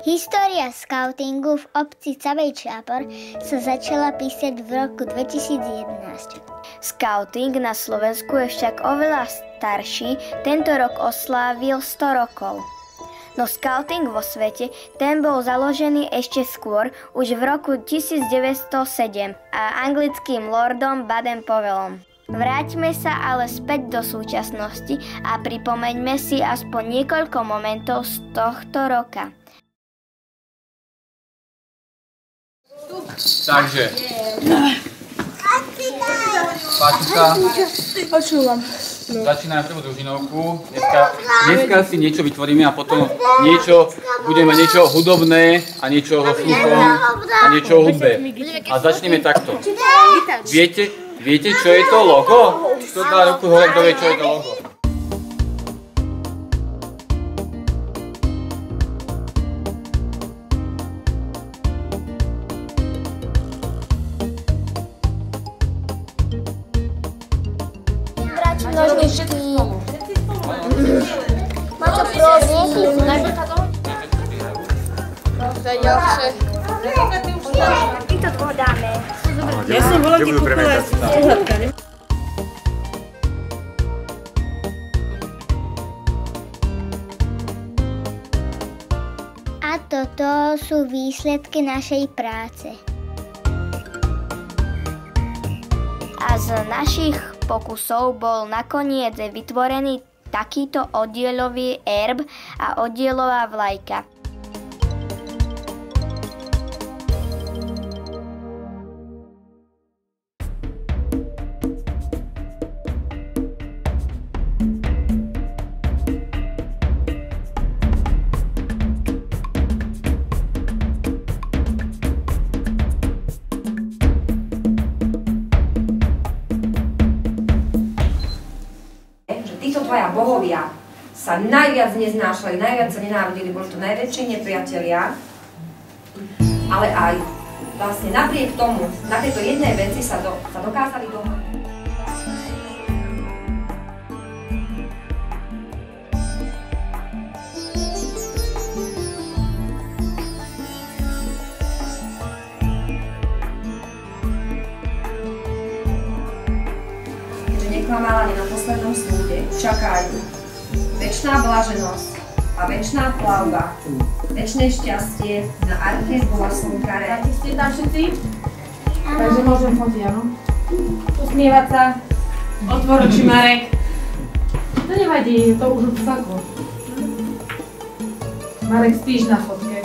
História skautingu v obci Cabej Čápor sa začala písať v roku 2011. Skauting na Slovensku je však oveľa starší, tento rok oslávil 100 rokov. No skauting vo svete, ten bol založený ešte skôr, už v roku 1907 a anglickým lordom Baden-Powellom. Vráťme sa ale späť do súčasnosti a pripomeňme si aspoň niekoľko momentov z tohto roka. Takže Páčka, začíname prvú družinovku. Dneska si niečo vytvoríme a potom budeme niečo hudobné a niečo so sluchom a niečo o hudbe. A začneme takto. Viete, čo je to logo? Kto dá ruku hore, kto vie, čo je to logo? Nožničky. Maťo, prosím. My to podáme. Ja som bola ti kúpila uhľadka, ne? A toto sú výsledky našej práce. A z našich pokusov bol nakoniec vytvorený takýto oddielový erb a oddielová vlajka. Títo dvaja bohovia sa najviac neznášali, najviac sa nenávideli, boli to najväčší nepriatelia, ale aj vlastne napriek tomu, na tejto jednej veci sa dokázali dohodnúť. Neklamala na poslednom súde, čakajú večná blaženosť a večná plavba, večné šťastie na arche Boha Slnkare. Ste tam všetci? Takže môžem fotiť, áno? Usmievať sa, otvor oči, Marek. To nevadí, to už vsako. Marek, spíš na fotke.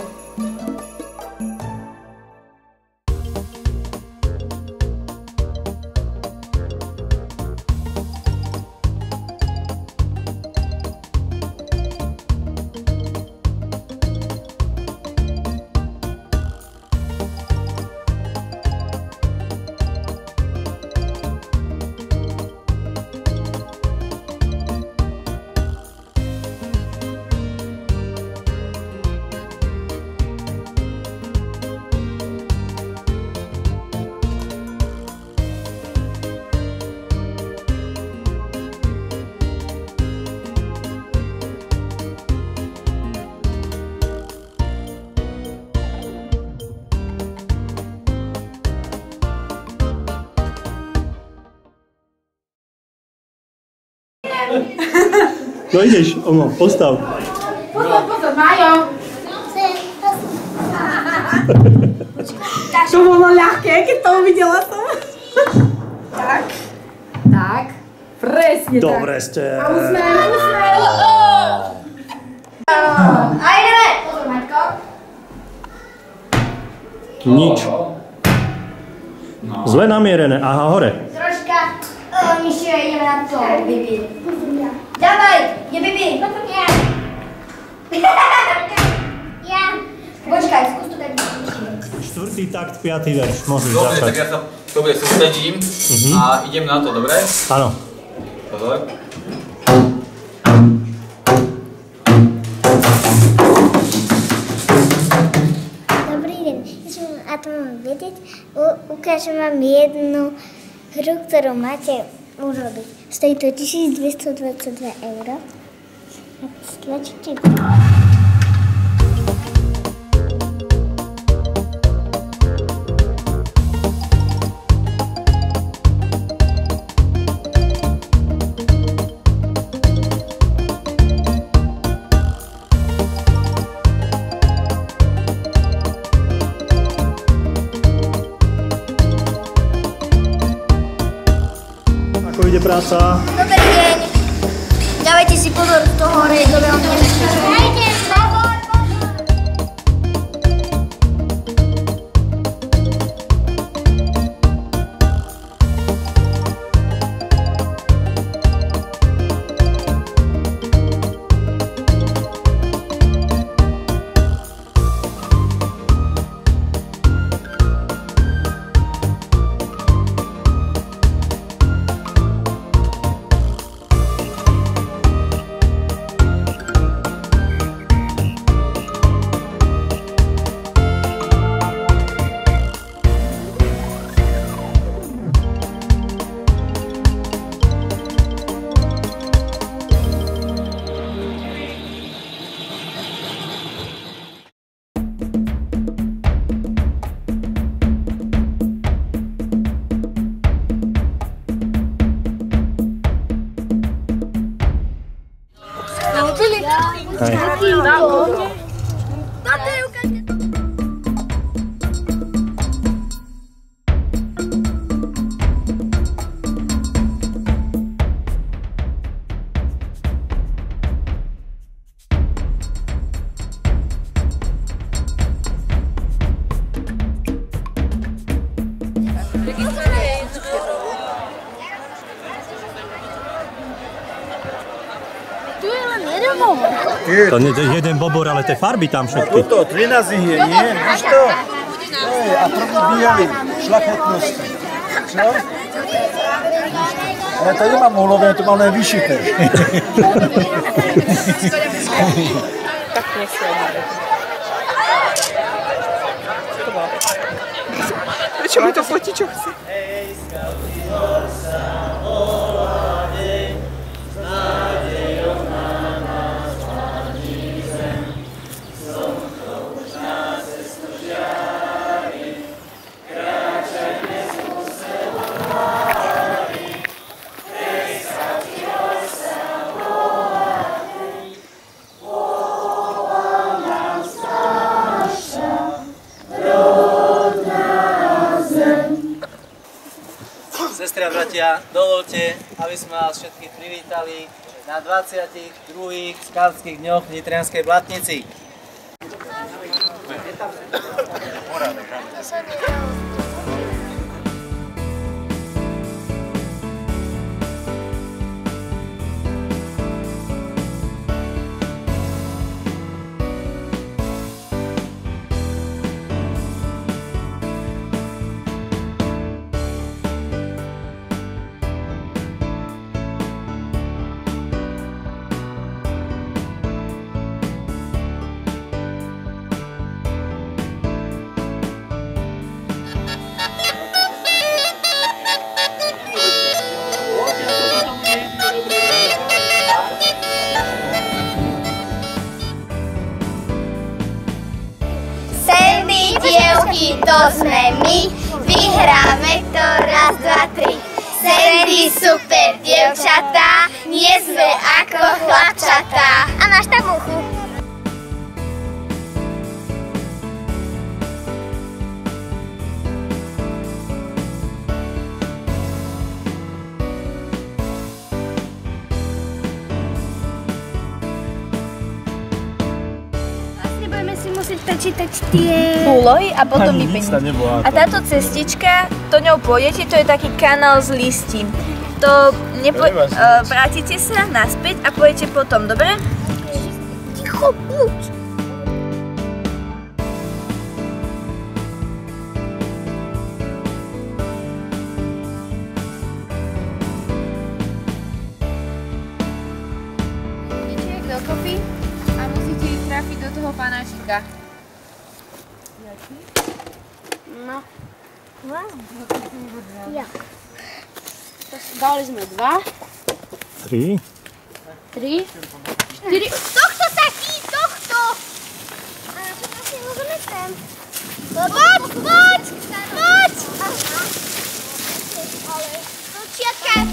No ideš, Omo, postav. Pozor, Majo! To bolo ľahké, keď to uvidela som. Tak, presne tak. Dobre ste. A usmeň. A ideme! Pozor, Maťko. Nič. Zle namierené, aha, hore. Troška nižšie ideme na to, Bibi. Dávaj, je Bibi. Ja. Počkaj, skús to tak nižšie. 4. takt, 5. verš, môžeš Dobre, začať. tak ja sa dobre sústredím a idem na to, dobre? Áno. Pozor. Dobrý deň, a to mám vedieť, ukážem vám jednu hru, ktorú máte urobiť. Stojí to 1222 €. A stlačíte. spolupráca. Dobrý deň. Dávajte si pozor, to hore je dobre. Dajte pozor. To nie je jeden bobor, ale tie farby tam všetky. Toto, 13 ich je, nie? Víš to? A první bývali šlachetnosti. Čo? Ale to nemám ulovené, to mám len vyšité. Tak nesledujeme. Prečo mi to fotí, čo chce? Sestri a bratia, dovoľte, aby sme vás všetkých privítali na 22. skautských dňoch v Nitrianskej Blatnici. Dievky, to sme my, vyhráme to raz, dva, tri. Sandy, super dievčatá, nie sme ako chlapčatá. A máš tam uchu. Prečítať tie úlohy a potom vypeniť. A táto cestička, to ňou pôjdete, to je taký kanál z listí. To vrátite sa naspäť a pôjdete potom, dobre? Ticho, buď. Idete dokopy a musíte ich trafiť do toho panáčika. No. Wow. Jak? Dali sme 2, 3. 3, 4. Tohto taký, tohto! A čo vlastne môžeme sem? Poď, poď, poď! Aha. Ale to čakaj.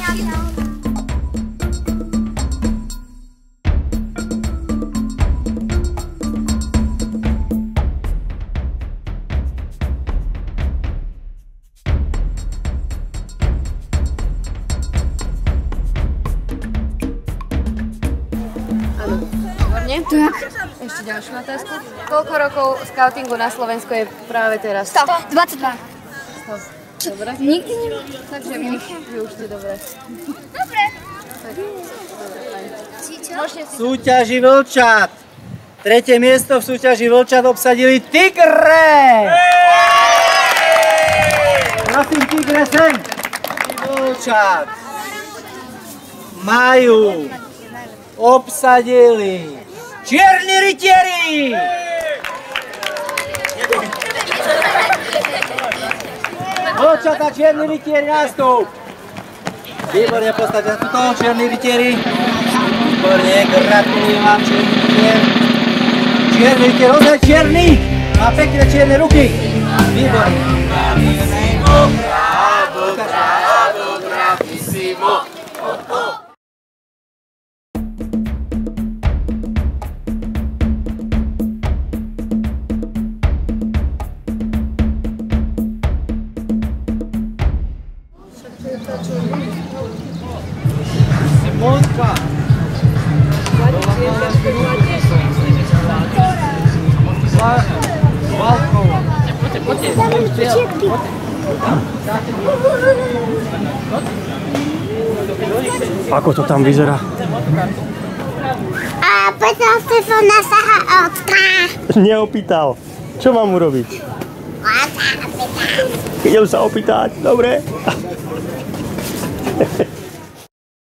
na ďalšiu otázku. Koľko rokov skautingu na Slovensku je práve teraz? 22. Dobre. Nikdy nemám. Takže vy už ste dobre. Dobre. V súťaži vlčat. 3. miesto v súťaži vlčat obsadili Tigre. Prosím, Tigre sem. Vlčat majú obsadili Čierni rytieri. Vlčat a Čierni rytieri nástup. Výborne postavia tuto Čierni rytieri. Výborne, gratulujem vám Čierni rytieri. Čierny rytier, ozaj čierny. Má pekné čierne ruky. Výborne. Bravo, bravo, bravissimo. Simonka. Valkova. Ako to tam vyzerá? A potom si to nasaha oka. Neopýtal. Čo mám urobiť? Idem sa opýtať, dobre?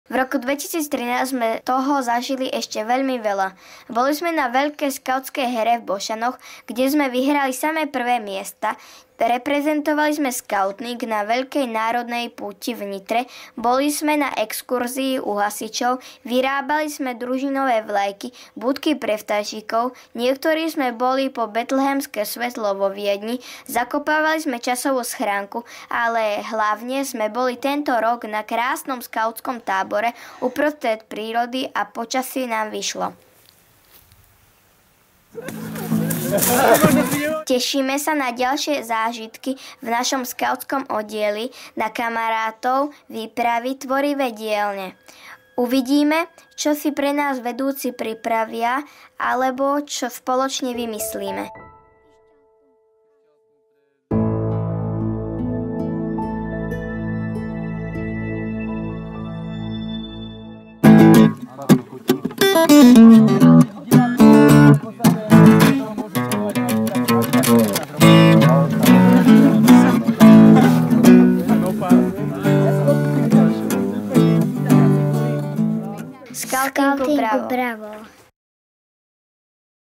V roku 2013 sme toho zažili ešte veľmi veľa. Boli sme na veľkej skautskej here v Bošanoch, kde sme vyhrali samé prvé miesta. Reprezentovali sme skautník na veľkej národnej púti v Nitre, boli sme na exkurzii u hasičov, vyrábali sme družinové vlajky, budky pre vtáčikov, niektorí sme boli po betlehemské svetlo vo Viedni, zakopávali sme časovú schránku, ale hlavne sme boli tento rok na krásnom skautskom tábore uprostred prírody a počasie nám vyšlo. Tešíme sa na ďalšie zážitky v našom skautskom oddieli, na kamarátov, výpravy, tvorivé dielne. Uvidíme, čo si pre nás vedúci pripravia, alebo čo spoločne vymyslíme. Skautingu bravo.